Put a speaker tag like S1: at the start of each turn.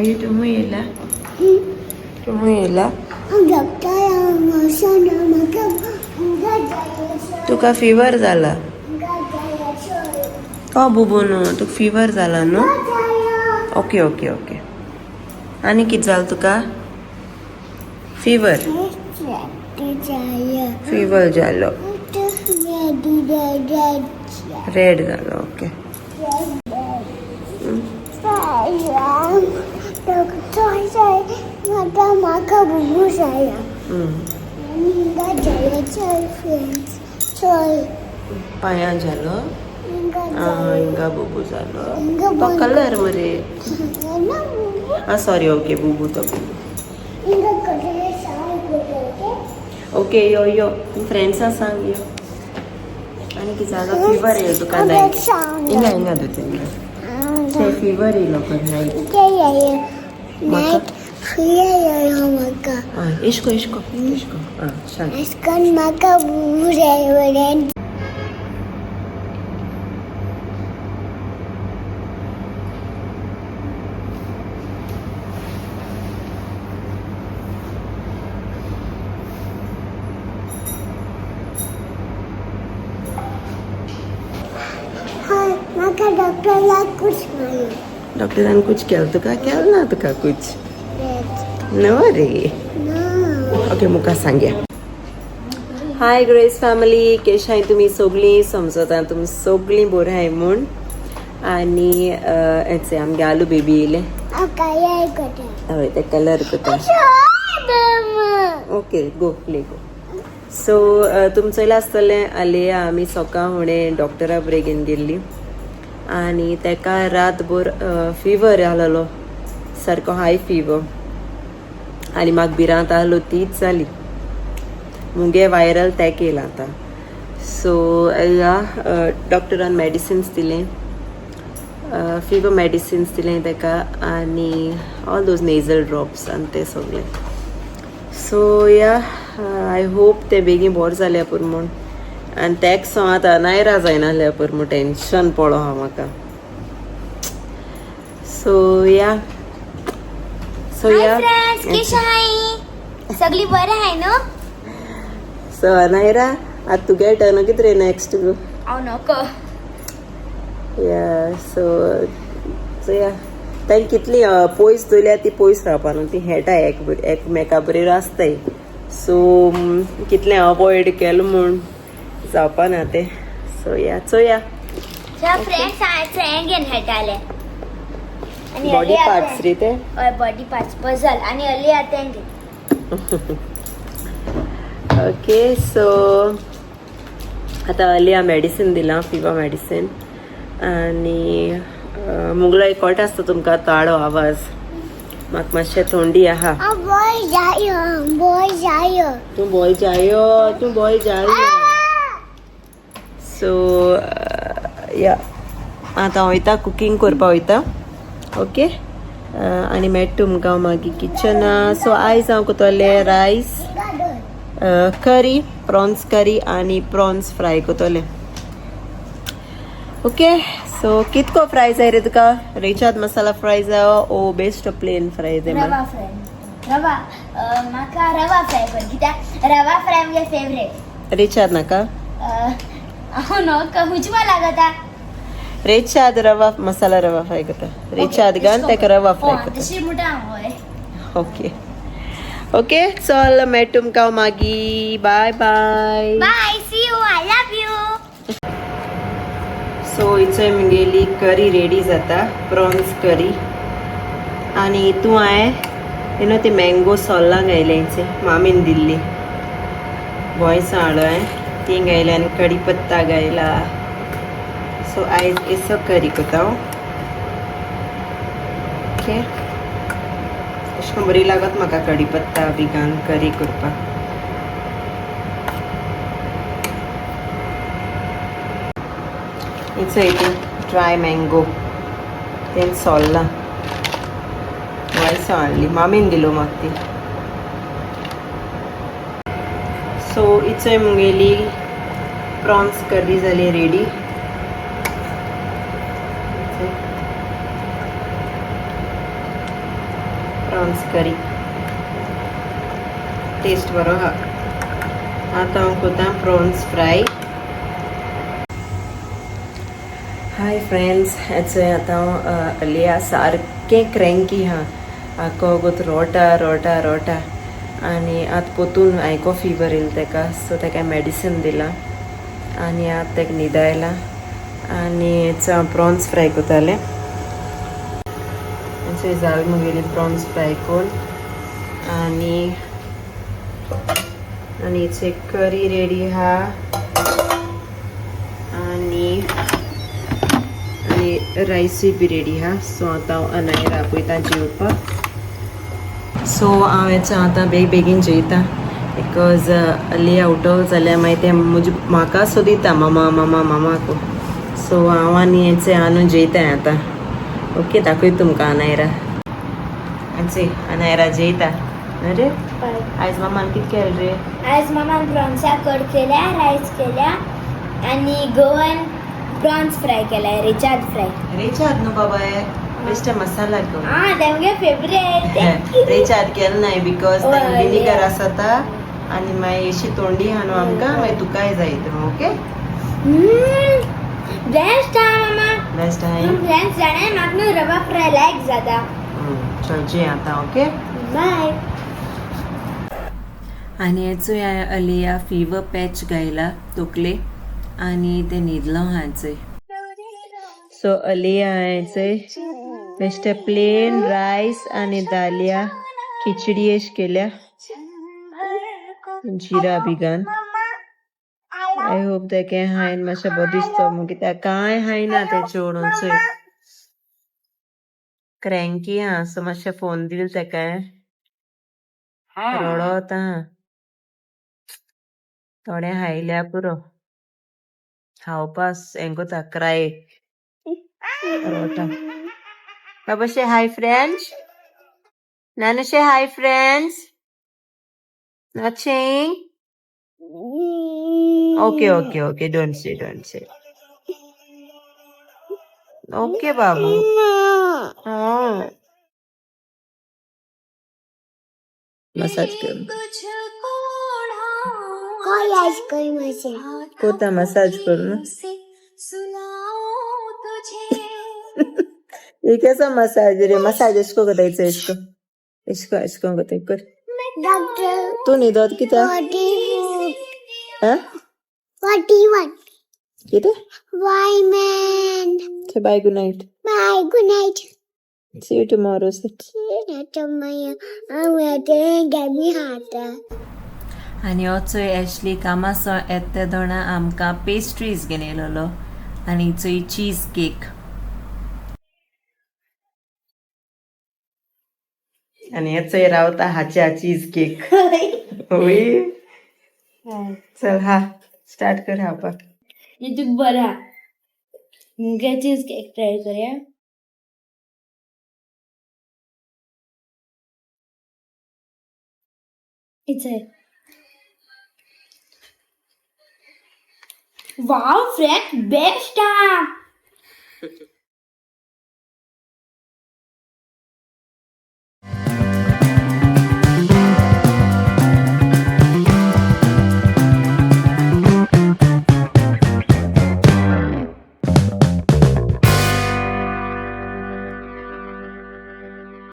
S1: आई तुम्ही येला तुम्ही येला तुका फिवर जाला हो बुबून तुका फिवर जाला न्हू ओके ओके ओके आनी कितें जालें तुका फिवर फिवर जालो रेड जालो ओके पांयां जालो हिंगा बुबू जालो तो कलर मरे सॉरी ओके बुबू तो बुबू ओके यो यो फ्रेंड्सां सांग यो आनी कितें जालो फिवर येयलो तुका हिंगा हिंगा दोते हिंगा फिवर येयलो नायट इश्को इश्को इश्को सांग
S2: म्हाका
S1: डॉक्टरान कुछ केलं तुका केलं ना तुका कुछ नो रे ओके मुका सांगया हाय ग्रेस फॅमिली केश हाय तुमी सगळीं समजता तुमी सगळीं बरी हाय म्हूण आनी हेचे आमगे आलू बेबी येयले हय ते कलर करता ओके गो प्ले गो सो तुमचं चयला आसतलें आलिया आमी सकाळ फुडें डॉक्टरा बरेगेन गेल्ली आनी तेका रातभर फिवर आसलेलो सारको हाय फिवर आनी म्हाका भिरांत आसलो तीच जाली मुगे वायरल टॅक येयला आतां सो ह्या डॉक्टरान मेडिसिन्स दिलें फिवर मेडिसिन्स दिलें तेका आनी ऑल दोज नेझल ड्रॉप्स आनी ते सगळे सो या आय होप ते बेगीन बरें जाल्या पुरो म्हूण आनी टॅक्स सो आतां नायरा जायना जाल्यार पुरो म्हूण टेंशन पडो हा म्हाका सो या
S2: सगळी बरें हाय न्हू
S1: सो नायरा आतां तुगे टर्न कितें रे नेक्स्ट
S2: हांव नोको
S1: या सो या तांणी कितली पयस दवरल्या ती पयस रावपा न्हू ती हेटाय एकमेका बरें आसताय सो कितलें अवॉयड केलें म्हूण जावपा ना ते सो या चोया
S2: फ्रेंड्स हांवें घेवन हेटाले
S1: बॉडी पार्ट्स रे ते
S2: हय बॉडी पार्ट्स पजल आनी हल्ली आतां
S1: ओके सो आतां हल्ली हांव मेडिसीन दिलां फिवर मेडिसीन आनी मुगलो एक कळटा आसता तुमकां ताळो आवाज म्हाका मातशें थंडी आहा तूं बॉय जायो सो या आतां वयता कुकींग करपा वयता ओके आनी मेळटा तुमकां मागीर किचना सो आयज हांव करतलें रायस करी प्रॉन्स करी आनी प्रॉन्स फ्राय करतलें ओके सो कितको फ्राय जाय रे तुका रेचाद मसाला फ्राय जाय ओ बेस्ट प्लेन फ्राय जाय
S2: रवा म्हाका रवा फ्राय कर कित्याक रवा फ्राय म्हजे फेवरेट
S1: रेचाद नाका
S2: हांव न्हू हुजवा लागता
S1: रेचाद रवा मसाला रवा फ्राय करता रेचाद घाल तेका रवा फ्राय करता
S2: तशी म्हणटा हय
S1: ओके ओके चल मेळ तुमकां मागीर bye bye
S2: bye see you I love you
S1: so इचय मुगेली करी रेडी जाता प्रॉन्स करी आनी हितू हांवें ती मँगो सोल्लां घायलेंचे मामीन दिल्ली बॉयसां हाडो हांवें ती घायली आनी कढीपत्ता घायला सो आयज एसो करी करता ओके अशें करून बरी लागत म्हाका कढीपत्ता बी घालून करी करपाक इट्स हितून ड्राय मँगो तें सोल्लां वायसां हाडली मामीन दिलो म्हाका ती सो इचय मुगेली प्रॉन्स करी जाली रेडी प्रॉन्स करी टेस्ट बरो हा आतां हांव कोतां प्रॉन्स फ्राय. हाय फ्रेंड्स, हेचो आतां हांव लिया सारकें क्रँकी हा आको गोत रोटा रोटा रोटा आनी आतां पोतून आयको फिवर येयला तेका, सो तेका मेडिसीन दिला आनी आतां तेका न्हिद आयला आनी हेचो हांव प्रॉन्स फ्राय कोतालें. हेचो जाल मुगेली प्रॉन्स फ्राय कोन्न आनी हेची करी रेडी हा आनी रायसूय बी रेडी हा. सो आतां हांव अनायरा आपयतां जेवपाक. सो हांव हेचो आतां बेगीन जेयता बिकॉज लिया उठो जाल्यार मागीर तें म्हाका सोदिता मामा मामा मामाको. सो हांव आनी हेचे आनू जेयताय आतां. ओके, दाखय तुमकां अनायरा. अनायरा जेयता अरे आयज मामान कितें केलें रे?
S2: आज मामान प्रॉन्सा कड केल्या, रायस केल्या आणि गोवन प्रॉन्स फ्राय केल्या, रिचार्ड फ्राय.
S1: रेचाद न्हू बाबा, बेश्टे मसाला गो.
S2: तेमगे फेवरेट.
S1: रेचाद केलें नाय बिकॉज विनिगर आसता आनी मागीर अशी तोंडी हा न्हू आमकां, मागीर तुकाय जाय तर. ओके,
S2: बेस्ट हा मामा.
S1: बेस्ट हाय.
S2: फ्रेंड्स जाणे म्हाका न्हू रवा फ्राय लायक जाता.
S1: चल जे आतां. Okay
S2: bye.
S1: आनी हेचो लिया फिवर पॅच घायला तोकले आनी ते न्हिदलो हांचोय. सो अलिया हांचोय बेश्टे प्लेन रायस आनी दालिया खिचडी एश केल्या जिरा बी घान. आय होप तेके हायन मातशें बरो दिसतो मग त्या कांय हायना ते चेडून चोय क्रँकी हा. सो मातशें फोन दिल तेका, रडोता थोडे हायल्या पुरो खावपास हें कोता क्राय रोटा. बाबा शे हाय फ्रेंड्स, नानू शे hi friends. Nothing. Okay okay okay, don't say okay Babu. Massage कर
S2: काय आईस्क्रीम असेल?
S1: कोता मसाज करू. ये कैसा मसाज रे? मसाज इसको करायचं, इसको इसको इसको करते कर.
S2: डॉक्टर
S1: तू न्हिदत कित्या?
S2: 41.
S1: कितें?
S2: Why man?
S1: Say bye, good night.
S2: Bye, good night.
S1: See you tomorrow. Sit. आनी होचो एशली कामासो येते दोना आमकां पेस्ट्रीज घेवन येयलोलो आनी चोय चीज केक आनी हेचोय रावता हाच्या चीज केक. ओय चल हा स्टार्ट कर खावपाक.
S2: तू बरा मुगे चीज केक ट्राय करूया. It's wow friend best.